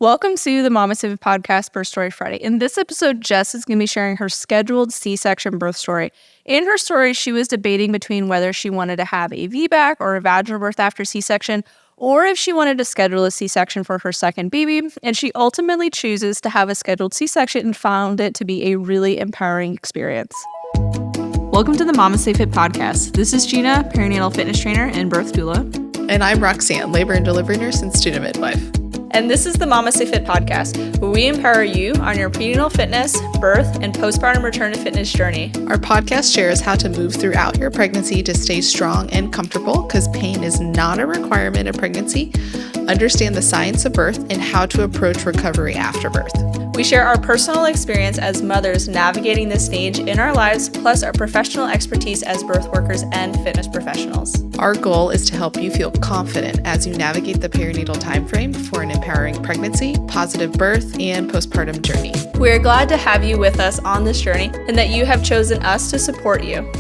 Welcome to the MamasteFit podcast, Birth Story Friday. In this episode, Jess is going to be sharing her scheduled C-section birth story. In her story, she was debating between whether she wanted to have a VBAC or a vaginal birth after C-section, or if she wanted to schedule a C-section for her second baby, and she ultimately chooses to have a scheduled C-section and found it to be a really empowering experience. Welcome to the MamasteFit podcast. This is Gina, perinatal fitness trainer and birth doula. And I'm Roxanne, labor and delivery nurse and student midwife. And this is the MamasteFit podcast, where we empower you on your prenatal fitness, birth, and postpartum return to fitness journey. Our podcast shares how to move throughout your pregnancy to stay strong and comfortable, because pain is not a requirement of pregnancy. Understand the science of birth and how to approach recovery after birth. We share our personal experience as mothers navigating this stage in our lives, plus our professional expertise as birth workers and fitness professionals. Our goal is to help you feel confident as you navigate the perinatal timeframe for an empowering pregnancy, positive birth, and postpartum journey. We are glad to have you with us on this journey and that you have chosen us to support you.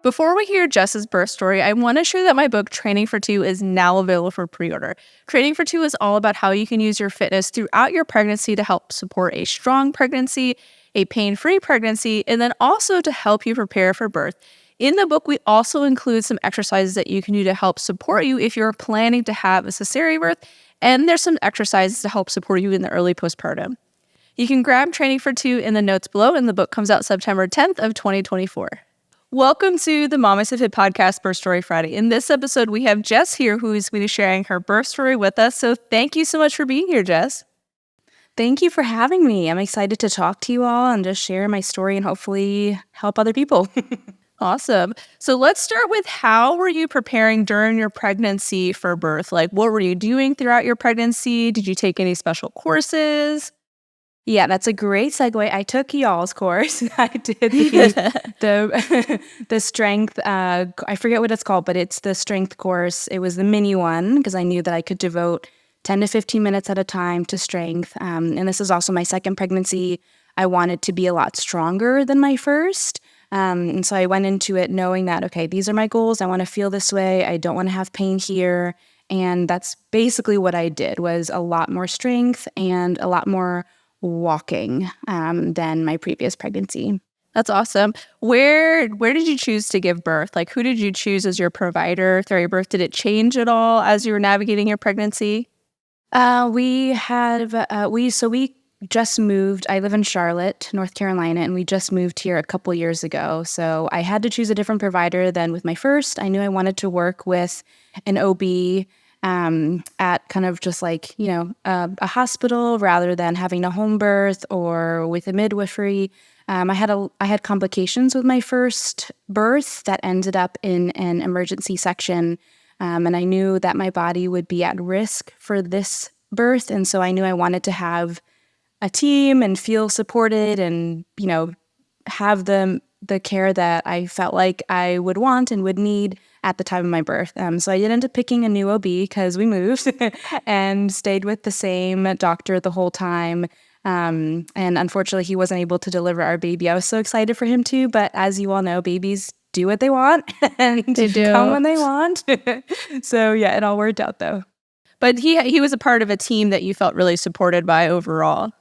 Before we hear Jess's birth story, I want to share that my book, Training for Two, is now available for pre-order. Training for Two is all about how you can use your fitness throughout your pregnancy to help support a strong pregnancy, a pain-free pregnancy, and then also to help you prepare for birth. In the book, we also include some exercises that you can do to help support you if you're planning to have a cesarean birth, and there's some exercises to help support you in the early postpartum. You can grab Training for Two in the notes below, and the book comes out September 10th of 2024. Welcome to the MamasteFit podcast, Birth Story Friday. In this episode, we have Jess here, who is going to be sharing her birth story with us. So thank you so much for being here, Jess. Thank you for having me. I'm excited to talk to you all and just share my story and hopefully help other people. Awesome. So let's start with, how were you preparing during your pregnancy for birth? Like, what were you doing throughout your pregnancy? Did you take any special courses? Yeah, that's a great segue. I took y'all's course. I did the strength, I forget what it's called, but it's the strength course. It was the mini one because I knew that I could devote 10 to 15 minutes at a time to strength. And this is also my second pregnancy. I wanted to be a lot stronger than my first. And so I went into it knowing that, okay, these are my goals. I want to feel this way. I don't want to have pain here. And that's basically what I did, was a lot more strength and a lot more walking than my previous pregnancy. That's awesome. Where did you choose to give birth? Like, who did you choose as your provider throughout your birth? Did it change at all as you were navigating your pregnancy? We just moved. I live in Charlotte, North Carolina, and we just moved here a couple years ago. So I had to choose a different provider than with my first. I knew I wanted to work with an OB at kind of just like, a hospital rather than having a home birth or with a midwifery. I had complications with my first birth that ended up in an emergency section. And I knew that my body would be at risk for this birth. And so I knew I wanted to have a team and feel supported and, have the care that I felt like I would want and would need at the time of my birth. So I did end up picking a new OB because we moved and stayed with the same doctor the whole time. And unfortunately, he wasn't able to deliver our baby. I was so excited for him too, but as you all know, babies do what they want and they do come when they want. So yeah, it all worked out though. But he was a part of a team that you felt really supported by overall.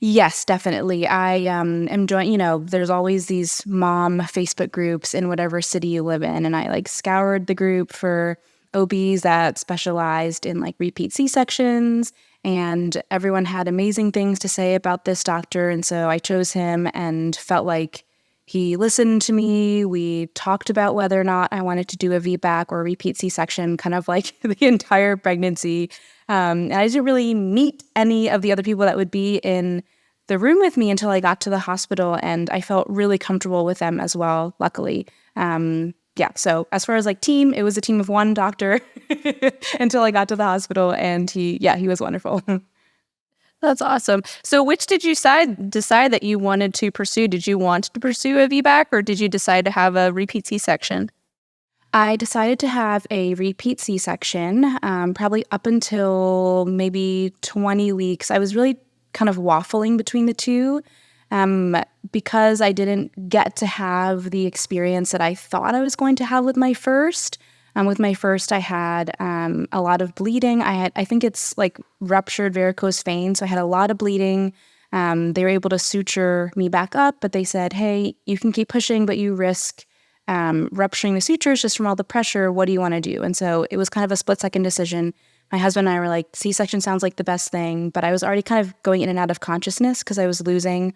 Yes, definitely. I am joining, there's always these mom Facebook groups in whatever city you live in. And I scoured the group for OBs that specialized in repeat C-sections. And everyone had amazing things to say about this doctor. And so I chose him and felt like he listened to me. We talked about whether or not I wanted to do a VBAC or a repeat C-section, kind of like the entire pregnancy. And I didn't really meet any of the other people that would be in the room with me until I got to the hospital, and I felt really comfortable with them as well, luckily. So as far as team, it was a team of one doctor until I got to the hospital, and he was wonderful. That's awesome. So which did you decide that you wanted to pursue? Did you want to pursue a VBAC, or did you decide to have a repeat C-section? I decided to have a repeat C-section, probably up until maybe 20 weeks. I was really kind of waffling between the two because I didn't get to have the experience that I thought I was going to have with my first. With my first, I had a lot of bleeding. I think it's like ruptured varicose veins. So I had a lot of bleeding. They were able to suture me back up, but they said, hey, you can keep pushing, but you risk rupturing the sutures just from all the pressure. What do you want to do? And so it was kind of a split-second decision. My husband and I were like, C-section sounds like the best thing, but I was already kind of going in and out of consciousness because I was losing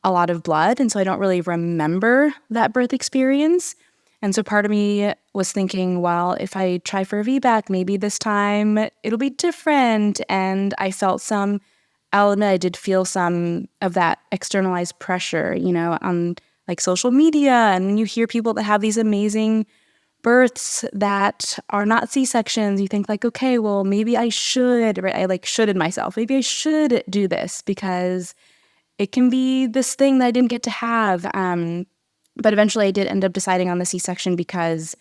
a lot of blood. And so I don't really remember that birth experience. And so part of me was thinking, well, if I try for a VBAC, maybe this time it'll be different. And I felt I'll admit I did feel some of that externalized pressure, on like social media. And when you hear people that have these amazing births that are not C-sections, you think like, okay, well, maybe I should, right? I like shoulded myself. Maybe I should do this because it can be this thing that I didn't get to have. But eventually I did end up deciding on the C-section because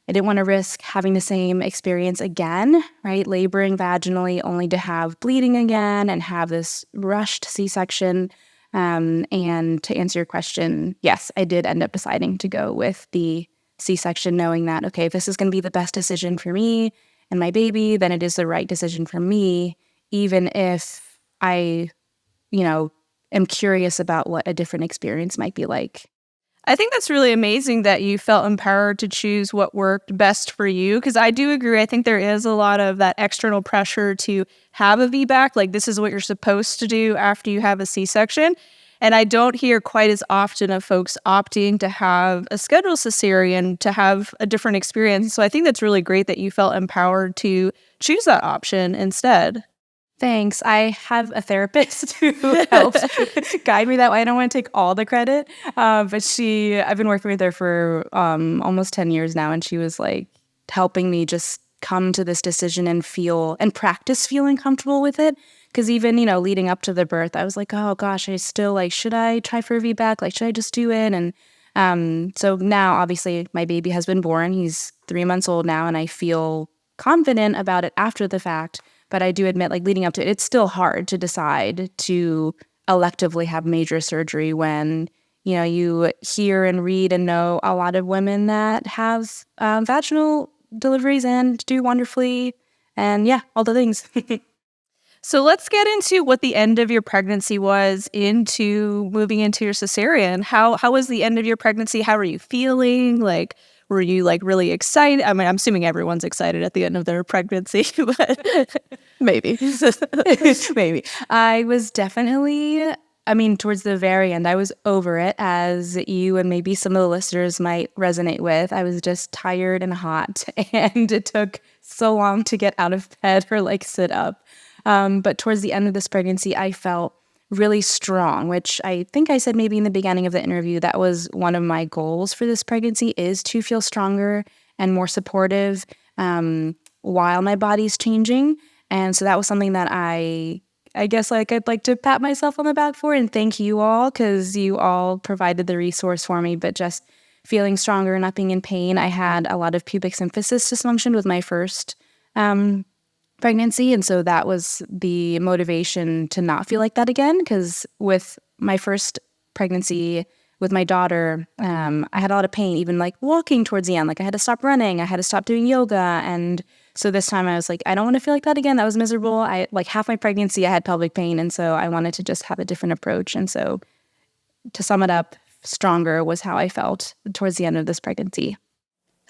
I didn't want to risk having the same experience again, right? Laboring vaginally only to have bleeding again and have this rushed C-section. And to answer your question, yes, I did end up deciding to go with the C-section, knowing that, okay, if this is going to be the best decision for me and my baby, then it is the right decision for me, even if I, am curious about what a different experience might be like. I think that's really amazing that you felt empowered to choose what worked best for you, because I do agree. I think there is a lot of that external pressure to have a VBAC, like this is what you're supposed to do after you have a C-section. And I don't hear quite as often of folks opting to have a scheduled cesarean to have a different experience. So I think that's really great that you felt empowered to choose that option instead. Thanks. I have a therapist who helps guide me that way. I don't want to take all the credit, but I've been working with her for almost 10 years now, and she was like helping me just come to this decision and practice feeling comfortable with it. Because even, leading up to the birth, I was like, oh gosh, I still like, should I try for a VBAC? Like, should I just do it? And so now, obviously, my baby has been born. He's 3 months old now, and I feel confident about it after the fact. But I do admit, like leading up to it, it's still hard to decide to electively have major surgery when, you hear and read and know a lot of women that have vaginal deliveries and do wonderfully. And yeah, all the things. So let's get into what the end of your pregnancy was into moving into your cesarean. How was the end of your pregnancy? How were you feeling? Like, were you like really excited? I mean, I'm assuming everyone's excited at the end of their pregnancy, but maybe. Maybe. I was definitely, towards the very end, I was over it, as you and maybe some of the listeners might resonate with. I was just tired and hot, and it took so long to get out of bed or like sit up. But towards the end of this pregnancy, I felt really strong, which I think I said maybe in the beginning of the interview, that was one of my goals for this pregnancy, is to feel stronger and more supportive while my body's changing. And so that was something that I guess like I'd like to pat myself on the back for, and thank you all, because you all provided the resource for me. But just feeling stronger, not being in pain. I had a lot of pubic symphysis dysfunction with my first pregnancy. And so that was the motivation to not feel like that again. Because with my first pregnancy with my daughter, I had a lot of pain, even like walking towards the end. Like I had to stop running. I had to stop doing yoga. And so this time I was like, I don't want to feel like that again. That was miserable. Like half my pregnancy, I had pelvic pain. And so I wanted to just have a different approach. And so to sum it up, stronger was how I felt towards the end of this pregnancy.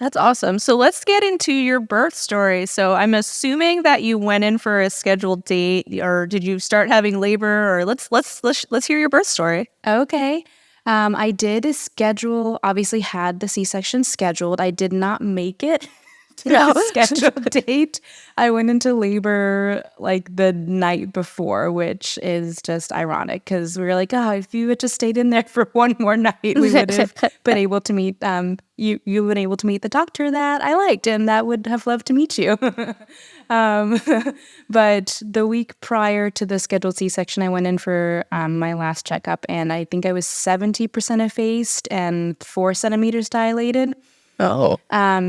That's awesome. So let's get into your birth story. So I'm assuming that you went in for a scheduled date, or did you start having labor? Or let's hear your birth story. Okay. I did schedule. Obviously, had the C-section scheduled. I did not make it to the scheduled date. I went into labor like the night before, which is just ironic because we were like, oh, if you had just stayed in there for one more night, we would have been able to meet you been able to meet the doctor that I liked and that would have loved to meet you. But the week prior to the scheduled C-section, I went in for my last checkup, and I think I was 70% effaced and 4 centimeters dilated. Oh.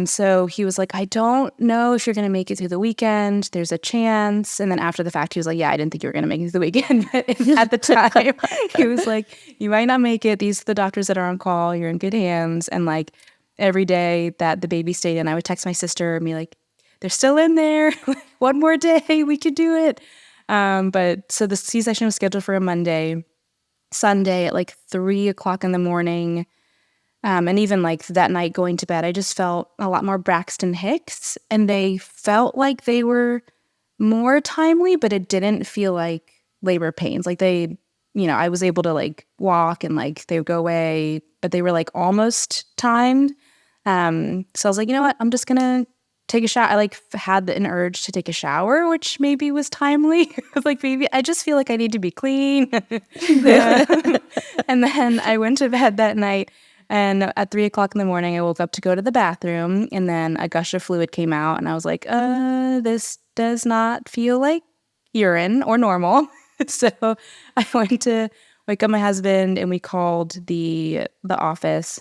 So he was like, I don't know if you're going to make it through the weekend. There's a chance. And then after the fact, he was like, yeah, I didn't think you were going to make it through the weekend. But at the time, he was like, you might not make it. These are the doctors that are on call. You're in good hands. And like, every day that the baby stayed in, I would text my sister and be like, they're still in there. One more day, we could do it. But so the C-section was scheduled for a Monday. Sunday at like 3:00 in the morning. And even like that night going to bed, I just felt a lot more Braxton Hicks, and they felt like they were more timely, but it didn't feel like labor pains. Like I was able to like walk and like they would go away, but they were like almost timed. So I was like, you know what? I'm just going to take a shower. I like had an urge to take a shower, which maybe was timely. I was like, maybe I just feel like I need to be clean. And then I went to bed that night. And at 3:00 in the morning, I woke up to go to the bathroom, and then a gush of fluid came out, and I was like, this does not feel like urine or normal. So I went to wake up my husband, and we called the office,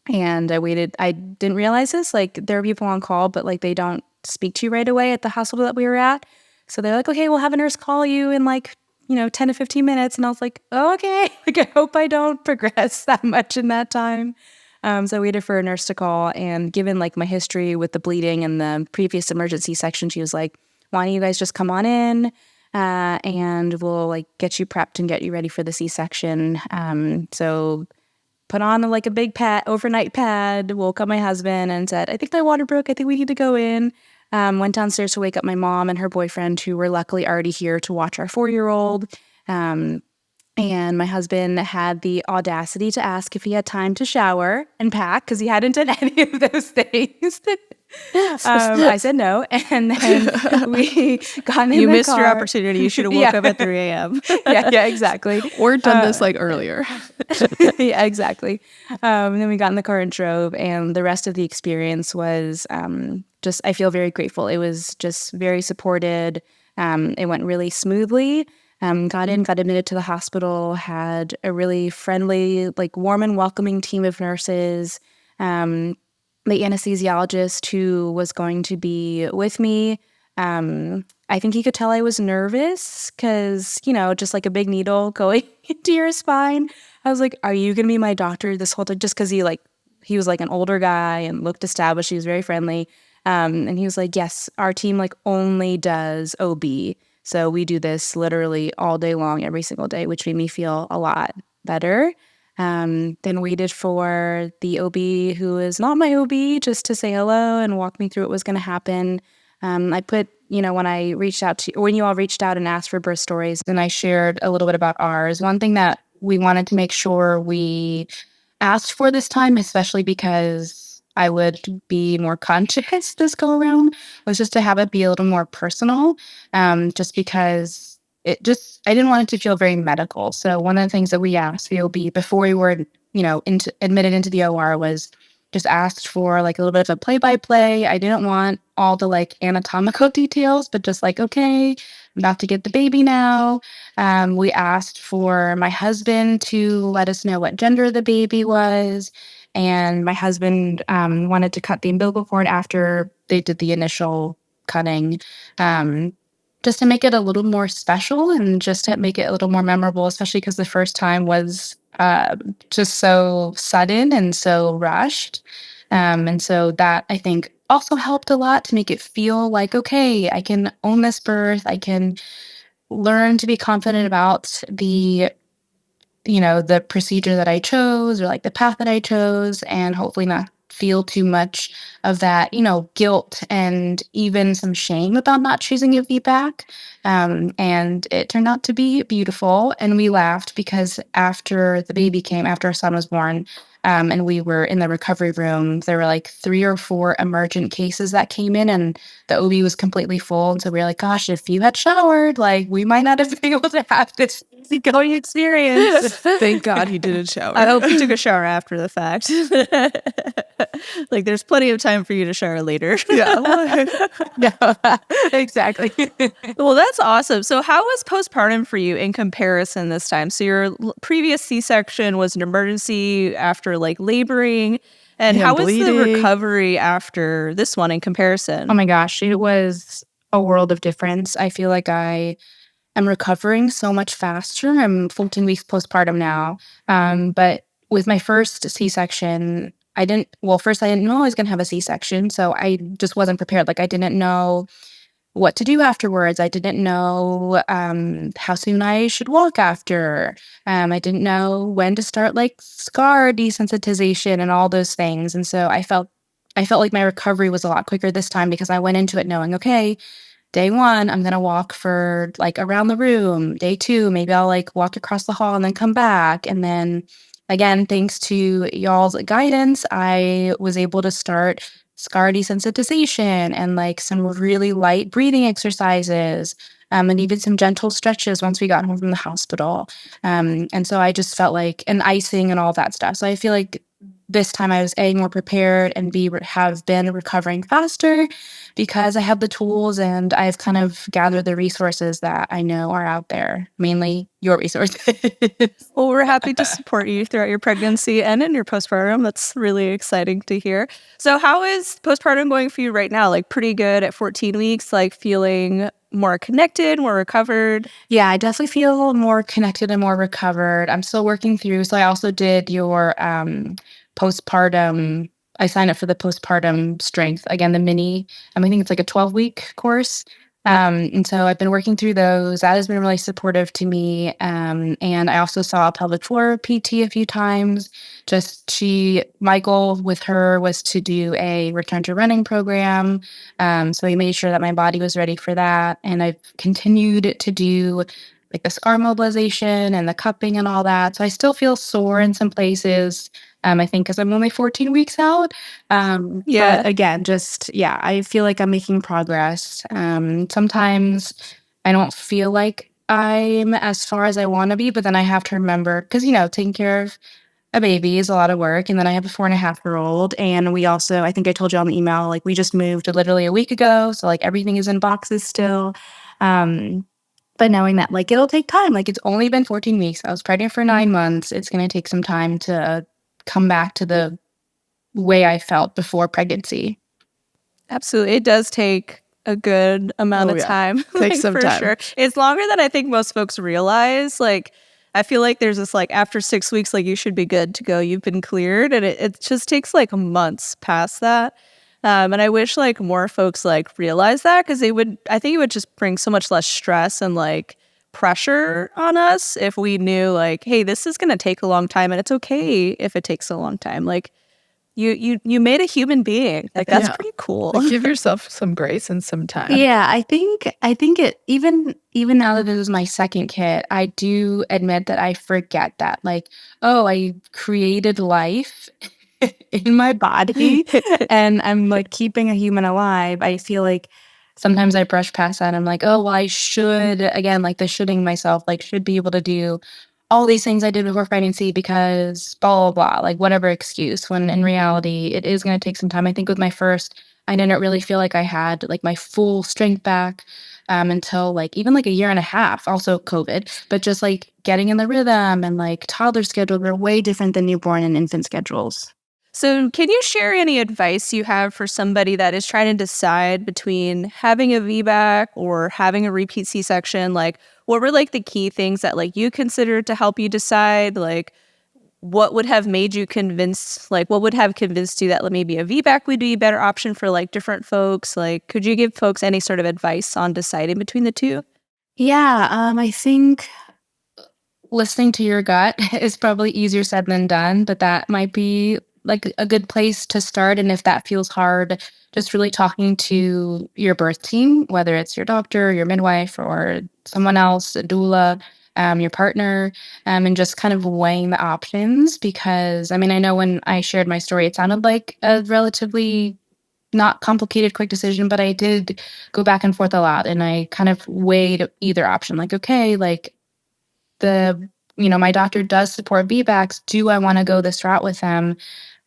and I waited. I didn't realize this, like there are people on call, but like they don't speak to you right away at the hospital that we were at. So they're like, okay, we'll have a nurse call you in like 10 to 15 minutes. And I was like, oh, okay. Like, I hope I don't progress that much in that time. So I waited for a nurse to call. And given like my history with the bleeding and the previous emergency section, she was like, why don't you guys just come on in and we'll like get you prepped and get you ready for the C-section. So put on like a big overnight pad, woke up my husband and said, I think my water broke. I think we need to go in. Went downstairs to wake up my mom and her boyfriend, who were luckily already here to watch our 4-year-old. And my husband had the audacity to ask if he had time to shower and pack because he hadn't done any of those things. I said no, and then we got in the car. You missed your opportunity. You should have woke up at 3 a.m. Yeah, exactly. Or done this like earlier. Yeah, exactly. And then we got in the car and drove, and the rest of the experience was I feel very grateful. It was just very supported. It went really smoothly. Got admitted to the hospital, had a really friendly, like warm and welcoming team of nurses. The anesthesiologist who was going to be with me, I think he could tell I was nervous because, just like a big needle going into your spine. I was like, are you going to be my doctor this whole time? Just because he was like an older guy and looked established. He was very friendly. And he was like, yes, our team like only does OB. So we do this literally all day long, every single day, which made me feel a lot better. Then waited for the OB, who is not my OB, just to say hello and walk me through what was going to happen. I put, when you all reached out and asked for birth stories, then I shared a little bit about ours. One thing that we wanted to make sure we asked for this time, especially because I would be more conscious this go around, was just to have it be a little more personal, just because I didn't want it to feel very medical. So one of the things that we asked the OB before we were, admitted into the OR was just asked for like a little bit of a play-by-play. I didn't want all the like anatomical details, but just like, okay, I'm about to get the baby now. We asked for my husband to let us know what gender the baby was. And my husband wanted to cut the umbilical cord after they did the initial cutting, just to make it a little more special and just to make it a little more memorable, especially because the first time was just so sudden and so rushed. And so that, I think, also helped a lot to make it feel like, okay, I can own this birth. I can learn to be confident about the procedure that I chose or like the path that I chose, and hopefully not feel too much of that, guilt and even some shame about not choosing a VBAC. And it turned out to be beautiful. And we laughed because after our son was born, and we were in the recovery room, there were like 3 or 4 emergent cases that came in, and the OB was completely full. And so we were like, gosh, if you had showered, like we might not have been able to have this going experience. Thank God he didn't shower. I hope you took a shower after the fact. Like there's plenty of time for you to shower later. Yeah. No, exactly. Well, that's awesome. So how was postpartum for you in comparison this time? So your previous C-section was an emergency after like laboring. And how was the recovery after this one in comparison? Oh my gosh, it was a world of difference. I feel like I am recovering so much faster. I'm 14 weeks postpartum now. But with my first C-section, first I didn't know I was going to have a C-section. So I just wasn't prepared. Like I didn't know what to do afterwards. I didn't know how soon I should walk after. I didn't know when to start like scar desensitization and all those things. And so I felt like my recovery was a lot quicker this time because I went into it knowing, okay, day 1, I'm going to walk for like around the room. Day 2, maybe I'll like walk across the hall and then come back. And then again, thanks to y'all's guidance, I was able to start scar desensitization and like some really light breathing exercises, and even some gentle stretches once we got home from the hospital. And so I just felt like, and icing and all that stuff. So I feel like this time I was A, more prepared, and B, have been recovering faster because I have the tools and I've kind of gathered the resources that I know are out there, mainly your resources. Well, we're happy to support you throughout your pregnancy and in your postpartum. That's really exciting to hear. So how is postpartum going for you right now? Like pretty good at 14 weeks, like feeling more connected, more recovered? Yeah, I definitely feel more connected and more recovered. I'm still working through. So I also did your postpartum. I signed up for the postpartum strength again, the mini. I think it's like a 12-week course. And so I've been working through those. That has been really supportive to me. And I also saw a pelvic floor PT a few times. My goal with her was to do a return to running program. So we made sure that my body was ready for that. And I've continued to do like the scar mobilization and the cupping and all that. So I still feel sore in some places. I think because I'm only 14 weeks out. Yeah. But again, I feel like I'm making progress. Sometimes I don't feel like I'm as far as I want to be, but then I have to remember, because, taking care of a baby is a lot of work. And then I have a 4.5-year-old. And we also, I think I told you on the email, like we just moved literally a week ago. So like everything is in boxes still. But knowing that like it'll take time, like it's only been 14 weeks. I was pregnant for 9 months. It's going to take some time to come back to the way I felt before pregnancy. Absolutely. It does take a good amount of time. Takes some for time. sure. It's longer than I think most folks realize. Like, I feel like there's this like after 6 weeks, like you should be good to go. You've been cleared. And it just takes like months past that. And I wish like more folks like realize that because I think it would just bring so much less stress and like pressure on us if we knew like, hey, this is going to take a long time and it's okay if it takes a long time. Like, you made a human being. Like that's pretty cool. Like, give yourself some grace and some time. Yeah, I think it even now that this is my second kid, I do admit that I forget that. Like, oh, I created life in my body and I'm like keeping a human alive. I feel like sometimes I brush past that. I'm like, oh, well, I should, again, like the shoulding myself, like should be able to do all these things I did before pregnancy because blah, blah, blah, like whatever excuse, when in reality, it is going to take some time. I think with my first, I didn't really feel like I had like my full strength back until like even like a year and a half, also COVID, but just like getting in the rhythm and like toddler schedules are way different than newborn and infant schedules. So, can you share any advice you have for somebody that is trying to decide between having a VBAC or having a repeat C-section? Like, what were like the key things that like you considered to help you decide? Like, what would have made you convinced? Like, what would have convinced you that maybe a VBAC would be a better option for like different folks? Like, could you give folks any sort of advice on deciding between the two? Yeah, I think listening to your gut is probably easier said than done, but that might be like a good place to start. And if that feels hard, just really talking to your birth team, whether it's your doctor, your midwife, or someone else, a doula, your partner, and just kind of weighing the options. Because I mean, I know when I shared my story, it sounded like a relatively not complicated, quick decision, but I did go back and forth a lot, and I kind of weighed either option. Like, okay, like my doctor does support VBACs. Do I want to go this route with them?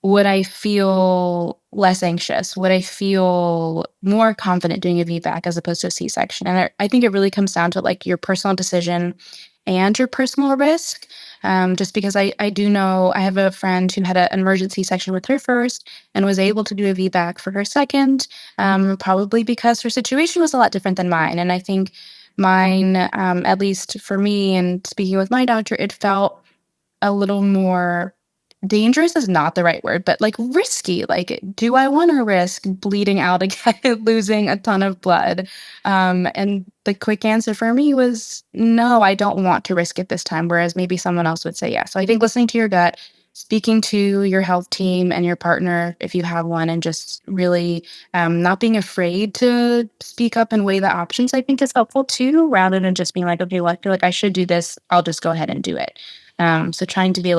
Would I feel less anxious? Would I feel more confident doing a VBAC as opposed to a C-section? And I think it really comes down to like your personal decision and your personal risk. Just because I do know I have a friend who had an emergency section with her first and was able to do a VBAC for her second, probably because her situation was a lot different than mine. And I think mine, at least for me and speaking with my doctor, it felt a little more dangerous is not the right word, but like risky. Like, do I want to risk bleeding out again, losing a ton of blood? And the quick answer for me was no, I don't want to risk it this time. Whereas maybe someone else would say yes. So I think listening to your gut, speaking to your health team and your partner, if you have one, and just really not being afraid to speak up and weigh the options, I think is helpful too, rather than just being like, okay, well, I feel like I should do this. I'll just go ahead and do it. So trying to be a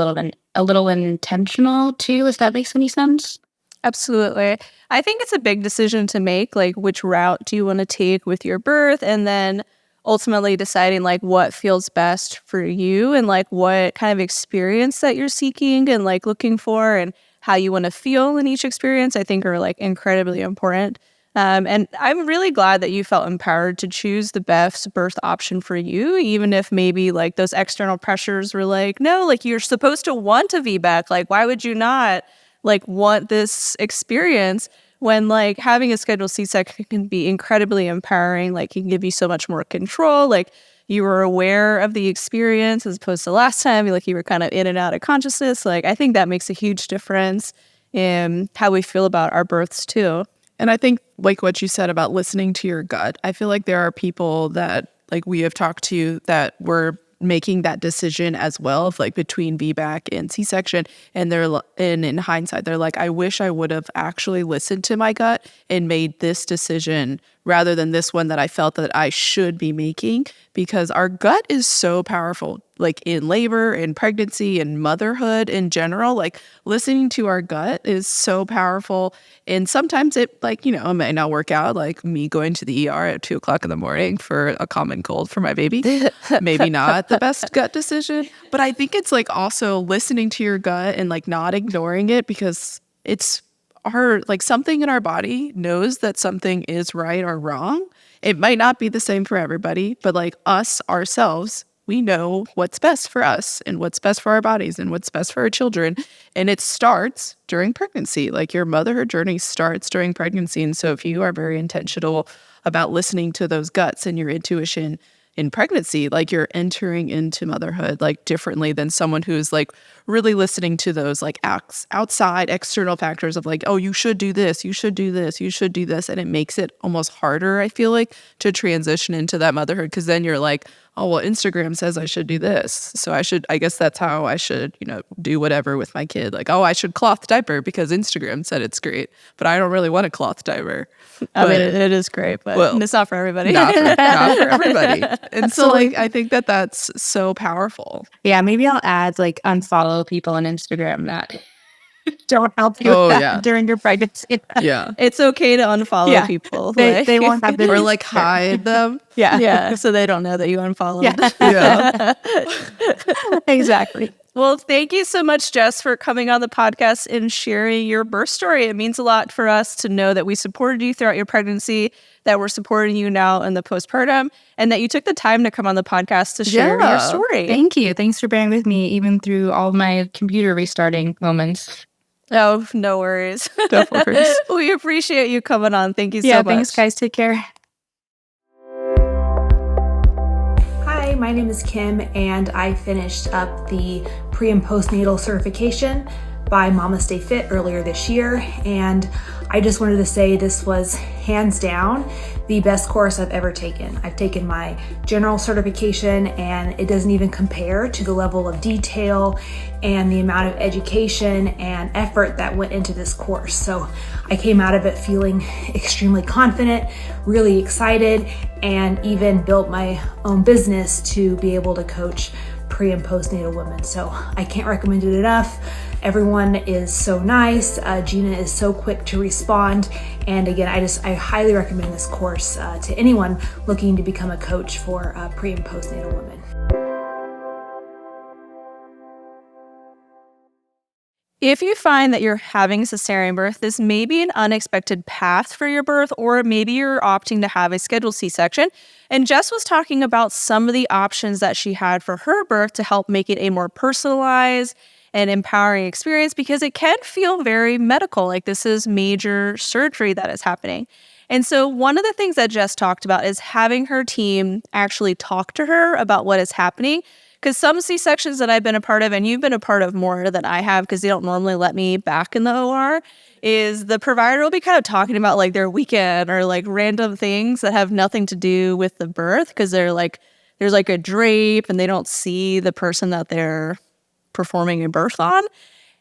little intentional too, if that makes any sense. Absolutely. I think it's a big decision to make, like which route do you want to take with your birth, and then ultimately deciding like what feels best for you and like what kind of experience that you're seeking and like looking for and how you want to feel in each experience, I think are like incredibly important. And I'm really glad that you felt empowered to choose the best birth option for you, even if maybe like those external pressures were like, no, like you're supposed to want a VBAC. Like, why would you not like want this experience when like having a scheduled C-section can be incredibly empowering, like it can give you so much more control, like you were aware of the experience as opposed to last time, like you were kind of in and out of consciousness. Like I think that makes a huge difference in how we feel about our births too. And I think like what you said about listening to your gut, I feel like there are people that like we have talked to that were making that decision as well of like between VBAC and C-section, and in hindsight they're like, I wish I would have actually listened to my gut and made this decision rather than this one that I felt that I should be making, because our gut is so powerful, like in labor and pregnancy and motherhood in general. Like listening to our gut is so powerful. And sometimes it like, you know, it may not work out, like me going to the ER at 2:00 in the morning for a common cold for my baby. Maybe not the best gut decision, but I think it's like also listening to your gut and like not ignoring it, because it's like something in our body knows that something is right or wrong. It might not be the same for everybody, but like us ourselves, we know what's best for us and what's best for our bodies and what's best for our children. And it starts during pregnancy. Like your motherhood journey starts during pregnancy. And so if you are very intentional about listening to those guts and your intuition in pregnancy, like you're entering into motherhood like differently than someone who's like really listening to those like outside external factors of like, oh, you should do this, you should do this, you should do this. And it makes it almost harder, I feel like, to transition into that motherhood, because then you're like, oh, well, Instagram says I should do this. So I guess that's how I should, you know, do whatever with my kid. Like, oh, I should cloth diaper because Instagram said it's great, but I don't really want a cloth diaper. I mean, it is great, but it's not for everybody. Not for everybody. And so like, I think that that's so powerful. Yeah, maybe I'll add like unfollow people on Instagram that don't help you with that during your pregnancy. Yeah. It's okay to unfollow people. They won't have or like hide them. Yeah. So they don't know that you unfollowed. Yeah. Exactly. Well, thank you so much, Jess, for coming on the podcast and sharing your birth story. It means a lot for us to know that we supported you throughout your pregnancy, that we're supporting you now in the postpartum, and that you took the time to come on the podcast to share your story. Thank you. Thanks for bearing with me, even through all my computer restarting moments. Oh, no worries. No worries. We appreciate you coming on. Thank you so much. Yeah, thanks, guys. Take care. Hi, my name is Kim, and I finished up the pre and postnatal certification by MamasteFit earlier this year, and I just wanted to say this was hands down the best course I've ever taken. I've taken my general certification, and it doesn't even compare to the level of detail and the amount of education and effort that went into this course. So I came out of it feeling extremely confident, really excited, and even built my own business to be able to coach pre and postnatal women. So I can't recommend it enough. Everyone is so nice. Gina is so quick to respond. And again, I highly recommend this course to anyone looking to become a coach for pre and postnatal women. If you find that you're having a cesarean birth, this may be an unexpected path for your birth, or maybe you're opting to have a scheduled C-section. And Jess was talking about some of the options that she had for her birth to help make it a more personalized and empowering experience, because it can feel very medical, like this is major surgery that is happening. And so one of the things that Jess talked about is having her team actually talk to her about what is happening, because some C-sections that I've been a part of, and you've been a part of more than I have because they don't normally let me back in the OR, is the provider will be kind of talking about like their weekend or like random things that have nothing to do with the birth because they're like, there's like a drape and they don't see the person that they're performing a birth on.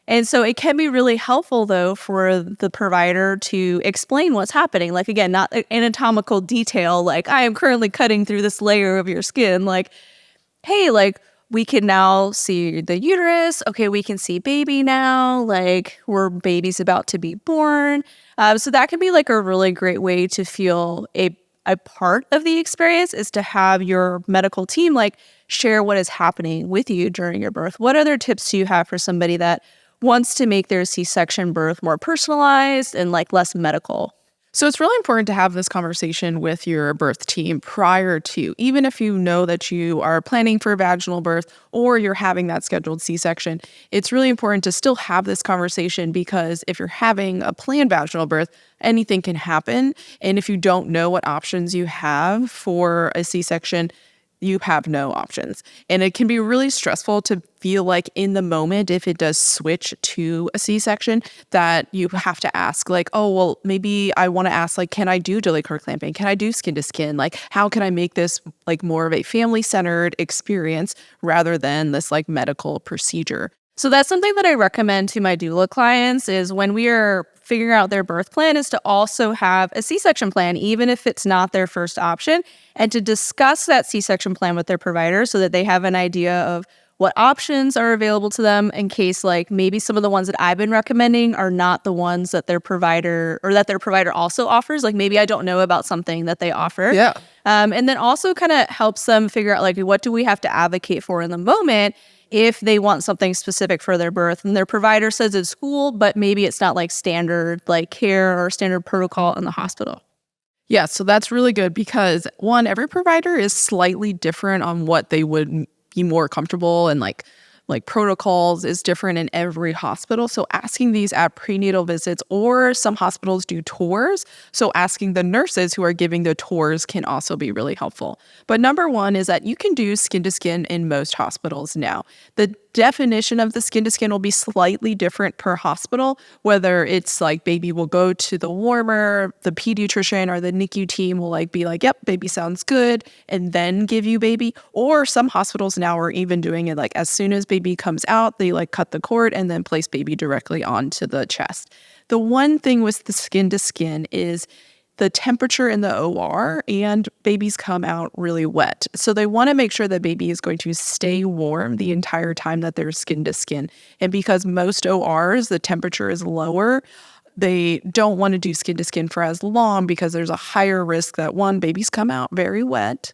And so it can be really helpful, though, for the provider to explain what's happening. Like, again, not anatomical detail, like, I am currently cutting through this layer of your skin. Like, hey, like, we can now see the uterus. Okay, we can see baby now. Like, baby's about to be born. So that can be like a really great way to feel a part of the experience, is to have your medical team like share what is happening with you during your birth. What other tips do you have for somebody that wants to make their C-section birth more personalized and like less medical? So it's really important to have this conversation with your birth team prior to, even if you know that you are planning for a vaginal birth or you're having that scheduled C-section, it's really important to still have this conversation, because if you're having a planned vaginal birth, anything can happen. And if you don't know what options you have for a C-section, you have no options. And it can be really stressful to feel like in the moment, if it does switch to a C-section, that you have to ask like, oh, well, maybe I want to ask, like, can I do delayed cord clamping? Can I do skin to skin? Like, how can I make this like more of a family-centered experience rather than this like medical procedure? So that's something that I recommend to my doula clients, is when we are figuring out their birth plan, is to also have a C-section plan, even if it's not their first option, and to discuss that C-section plan with their provider so that they have an idea of what options are available to them, in case like maybe some of the ones that I've been recommending are not the ones that their provider also offers. Like, maybe I don't know about something that they offer. Yeah. And then also kind of helps them figure out like, what do we have to advocate for in the moment if they want something specific for their birth and their provider says it's cool, but maybe it's not like standard like care or standard protocol in the hospital. Yeah, so that's really good, because one, every provider is slightly different on what they would be more comfortable, and like protocols is different in every hospital. So asking these at prenatal visits, or some hospitals do tours. So asking the nurses who are giving the tours can also be really helpful. But number one is that you can do skin to skin in most hospitals now. The definition of the skin to skin will be slightly different per hospital, whether it's like baby will go to the warmer, the pediatrician or the NICU team will like be like, yep, baby sounds good, and then give you baby. Or some hospitals now are even doing it like as soon as baby comes out, they like cut the cord and then place baby directly onto the chest. The one thing with the skin to skin is the temperature in the OR, and babies come out really wet. So they want to make sure that baby is going to stay warm the entire time that they're skin to skin. And because most ORs, the temperature is lower, they don't want to do skin to skin for as long, because there's a higher risk that one, babies come out very wet.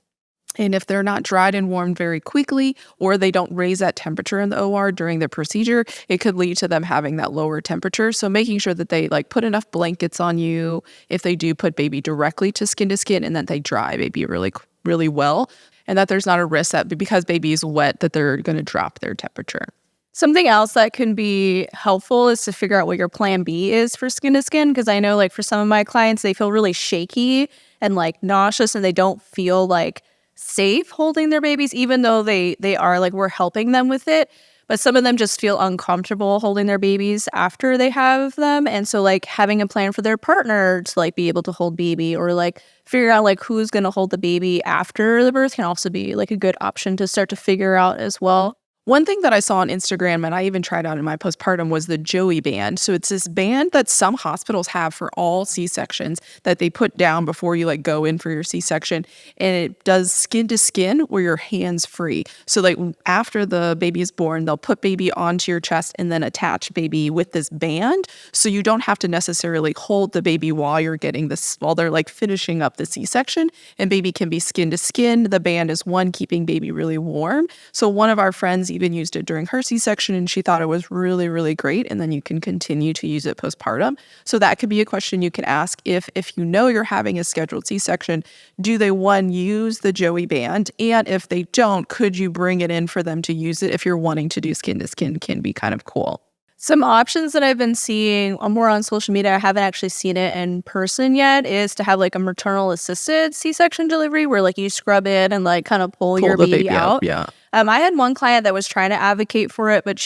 And if they're not dried and warmed very quickly, or they don't raise that temperature in the OR during the procedure, it could lead to them having that lower temperature. So making sure that they like put enough blankets on you if they do put baby directly to skin, and that they dry baby really, really well. And that there's not a risk that because baby is wet that they're going to drop their temperature. Something else that can be helpful is to figure out what your plan B is for skin to skin. Because I know like for some of my clients, they feel really shaky and like nauseous, and they don't feel like safe holding their babies, even though they are like, we're helping them with it. But some of them just feel uncomfortable holding their babies after they have them. And so like having a plan for their partner to like be able to hold baby, or like figure out like who's going to hold the baby after the birth, can also be like a good option to start to figure out as well. One thing that I saw on Instagram, and I even tried out in my postpartum, was the Joey band. So it's this band that some hospitals have for all C-sections that they put down before you like go in for your C-section. And it does skin to skin where you're hands free. So like after the baby is born, they'll put baby onto your chest and then attach baby with this band. So you don't have to necessarily hold the baby while you're getting this, while they're like finishing up the C-section, and baby can be skin to skin. The band is one, keeping baby really warm. So one of our friends even used it during her C-section, and she thought it was really, really great. And then you can continue to use it postpartum. So that could be a question you can ask if you know you're having a scheduled C-section. Do they, one, use the Joey band? And if they don't, could you bring it in for them to use it if you're wanting to do skin to skin? Can be kind of cool. Some options that I've been seeing more on social media, I haven't actually seen it in person yet, is to have like a maternal assisted C-section delivery where like you scrub in and like kind of pull your baby out. Yeah. I had one client that was trying to advocate for it, but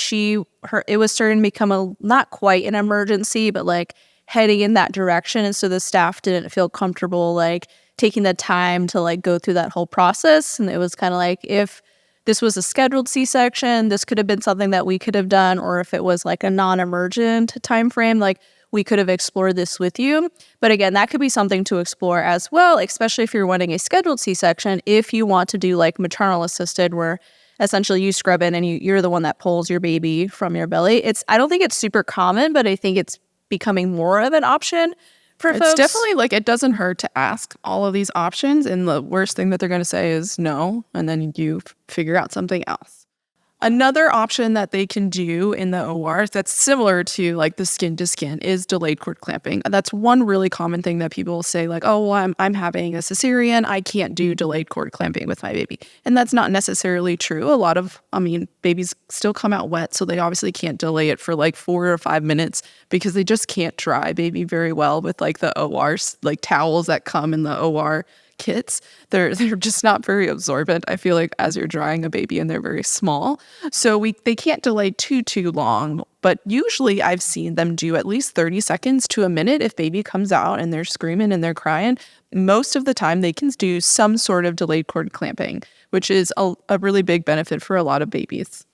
it was starting to become not quite an emergency, but like heading in that direction. And so the staff didn't feel comfortable like taking the time to like go through that whole process. And it was kind of like, if this was a scheduled C-section, this could have been something that we could have done, or if it was like a non-emergent time frame, like we could have explored this with you. But again, that could be something to explore as well, especially if you're wanting a scheduled C-section, if you want to do like maternal assisted, where essentially you scrub in and you're the one that pulls your baby from your belly. I don't think it's super common, but I think it's becoming more of an option for folks. It's definitely like, it doesn't hurt to ask all of these options, and the worst thing that they're going to say is no, and then you figure out something else. Another option that they can do in the OR that's similar to like the skin to skin is delayed cord clamping. That's one really common thing that people will say, like, oh, well, I'm having a cesarean, I can't do delayed cord clamping with my baby. And that's not necessarily true. Babies still come out wet, so they obviously can't delay it for like 4 or 5 minutes because they just can't dry baby very well with like the ORs, like towels that come in the OR kits. They're just not very absorbent, I feel like, as you're drying a baby, and they're very small. So they can't delay too long, but usually I've seen them do at least 30 seconds to a minute if baby comes out and they're screaming and they're crying. Most of the time they can do some sort of delayed cord clamping, which is a really big benefit for a lot of babies.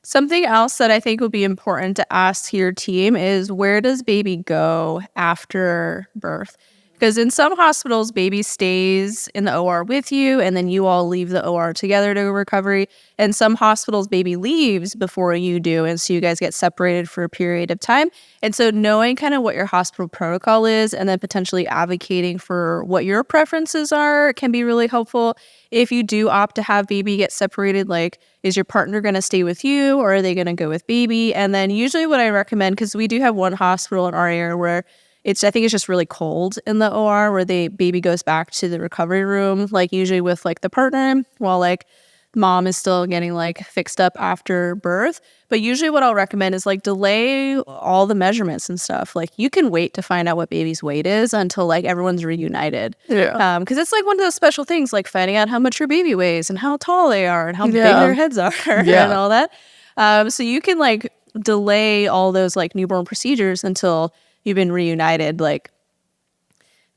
Something else that I think would be important to ask your team is, where does baby go after birth? Because in some hospitals, baby stays in the OR with you, and then you all leave the OR together to recovery. And some hospitals, baby leaves before you do, and so you guys get separated for a period of time. And so knowing kind of what your hospital protocol is, and then potentially advocating for what your preferences are, can be really helpful. If you do opt to have baby get separated, like, is your partner going to stay with you, or are they going to go with baby? And then usually what I recommend, because we do have one hospital in our area where I think it's just really cold in the OR, where the baby goes back to the recovery room, like usually with like the partner, while like mom is still getting like fixed up after birth. But usually what I'll recommend is like delay all the measurements and stuff. Like you can wait to find out what baby's weight is until like everyone's reunited. Yeah. Because it's like one of those special things, like finding out how much your baby weighs and how tall they are and how big their heads are and all that. So you can like delay all those like newborn procedures until you've been reunited. Like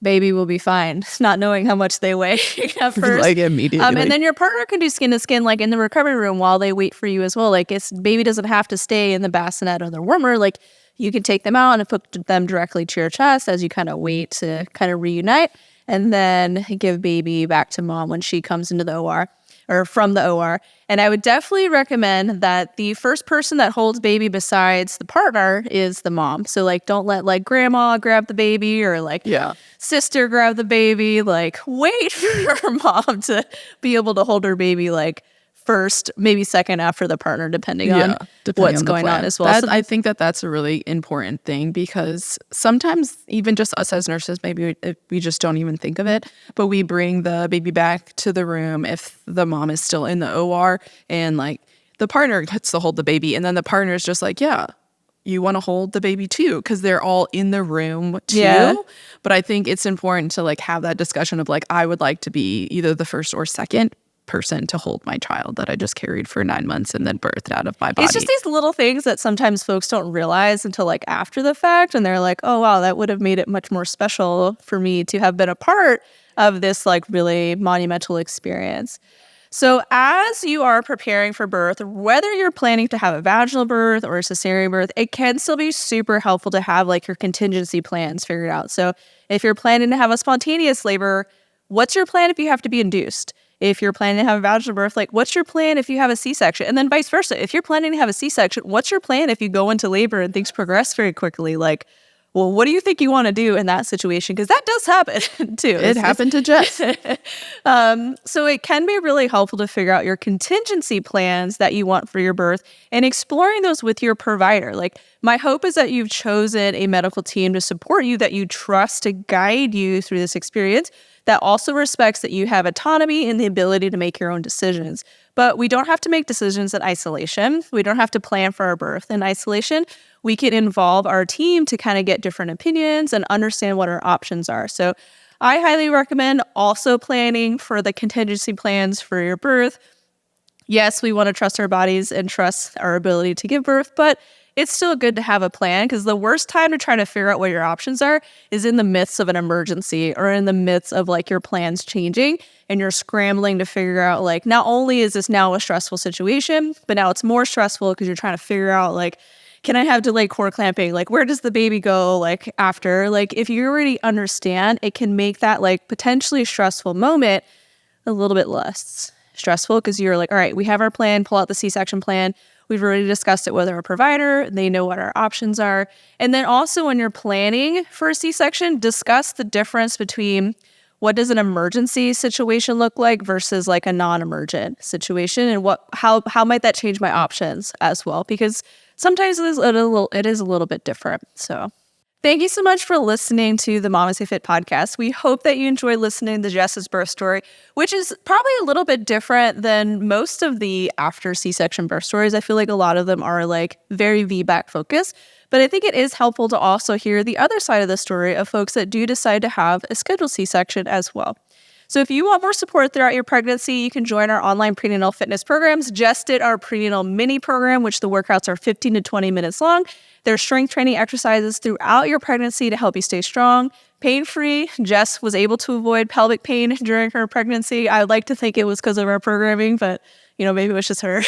baby will be fine, not knowing how much they weigh at first. Like immediately. And then your partner can do skin to skin, like in the recovery room while they wait for you as well. Like baby doesn't have to stay in the bassinet or the warmer. Like you can take them out and put them directly to your chest as you kind of wait to kind of reunite, and then give baby back to mom when she comes into the OR. Or from the OR. And I would definitely recommend that the first person that holds baby besides the partner is the mom. So like, don't let like grandma grab the baby, or like sister grab the baby. Like wait for your mom to be able to hold her baby like first, maybe second after the partner, depending on what's going on as well. I think that's a really important thing, because sometimes even just us as nurses, maybe we just don't even think of it, but we bring the baby back to the room if the mom is still in the OR, and like the partner gets to hold the baby, and then the partner is just like, yeah, you want to hold the baby too, because they're all in the room too. Yeah. But I think it's important to like have that discussion of like, I would like to be either the first or second person to hold my child that I just carried for 9 months and then birthed out of my body. It's just these little things that sometimes folks don't realize until like after the fact, and they're like, oh wow, that would have made it much more special for me to have been a part of this like really monumental experience. So as you are preparing for birth, whether you're planning to have a vaginal birth or a cesarean birth, it can still be super helpful to have like your contingency plans figured out. So if you're planning to have a spontaneous labor, what's your plan if you have to be induced? If you're planning to have a vaginal birth, like what's your plan if you have a C-section? And then vice versa. If you're planning to have a C-section, what's your plan if you go into labor and things progress very quickly? Like, well, what do you think you want to do in that situation? Because that does happen too. It happened to Jess. So it can be really helpful to figure out your contingency plans that you want for your birth and exploring those with your provider. Like my hope is that you've chosen a medical team to support you, that you trust to guide you through this experience, that also respects that you have autonomy and the ability to make your own decisions. But we don't have to make decisions in isolation. We don't have to plan for our birth in isolation. We can involve our team to kind of get different opinions and understand what our options are. So I highly recommend also planning for the contingency plans for your birth. Yes, we want to trust our bodies and trust our ability to give birth, but it's still good to have a plan, because the worst time to try to figure out what your options are is in the midst of an emergency or in the midst of like your plans changing and you're scrambling to figure out like, not only is this now a stressful situation, but now it's more stressful because you're trying to figure out like, can I have delayed cord clamping? Like, where does the baby go? Like after, like if you already understand, it can make that like potentially stressful moment a little bit less stressful, because you're like, all right, we have our plan, pull out the C-section plan. We've already discussed it with our provider. They know what our options are. And then also when you're planning for a C-section, discuss the difference between what does an emergency situation look like versus like a non-emergent situation, and how might that change my options as well? Because sometimes it is a little bit different. So thank you so much for listening to the MamasteFit podcast. We hope that you enjoy listening to Jess's birth story, which is probably a little bit different than most of the after C-section birth stories. I feel like a lot of them are like very VBAC focused, but I think it is helpful to also hear the other side of the story of folks that do decide to have a scheduled C-section as well. So if you want more support throughout your pregnancy, you can join our online prenatal fitness programs. Jess did our prenatal mini program, which the workouts are 15 to 20 minutes long. There's strength training exercises throughout your pregnancy to help you stay strong, pain-free. Jess was able to avoid pelvic pain during her pregnancy. I would like to think it was because of our programming, but maybe it was just her.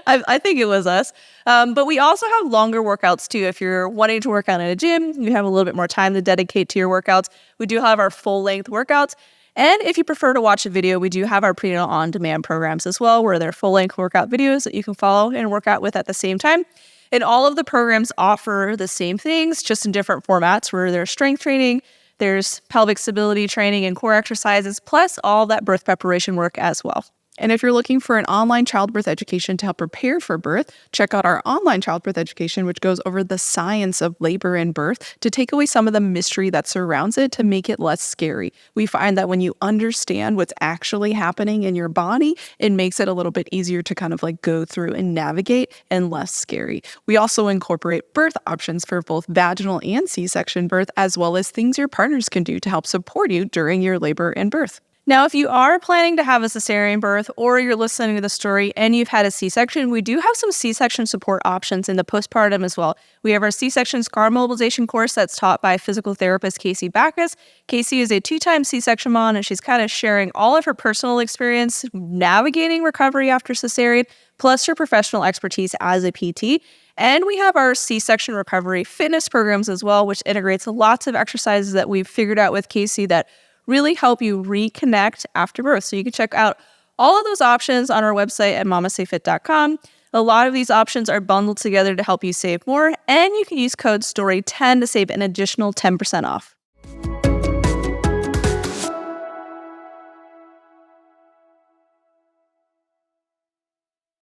I think it was us. But we also have longer workouts too. If you're wanting to work out in a gym, you have a little bit more time to dedicate to your workouts. We do have our full-length workouts. And if you prefer to watch a video, we do have our prenatal on-demand programs as well, where they're full-length workout videos that you can follow and work out with at the same time. And all of the programs offer the same things, just in different formats, where there's strength training, there's pelvic stability training and core exercises, plus all that birth preparation work as well. And if you're looking for an online childbirth education to help prepare for birth, check out our online childbirth education, which goes over the science of labor and birth to take away some of the mystery that surrounds it to make it less scary. We find that when you understand what's actually happening in your body, it makes it a little bit easier to kind of like go through and navigate and less scary. We also incorporate birth options for both vaginal and C-section birth, as well as things your partners can do to help support you during your labor and birth. Now, if you are planning to have a cesarean birth, or you're listening to the story and you've had a C-section, we do have some C-section support options in the postpartum as well. We have our C-section scar mobilization course that's taught by physical therapist Casey Backus. Casey is a 2-time C-section mom, and she's kind of sharing all of her personal experience navigating recovery after cesarean, plus her professional expertise as a PT. And we have our C-section recovery fitness programs as well, which integrates lots of exercises that we've figured out with Casey that really help you reconnect after birth. So you can check out all of those options on our website at MamasteFit.com. A lot of these options are bundled together to help you save more, and you can use code STORY10 to save an additional 10% off.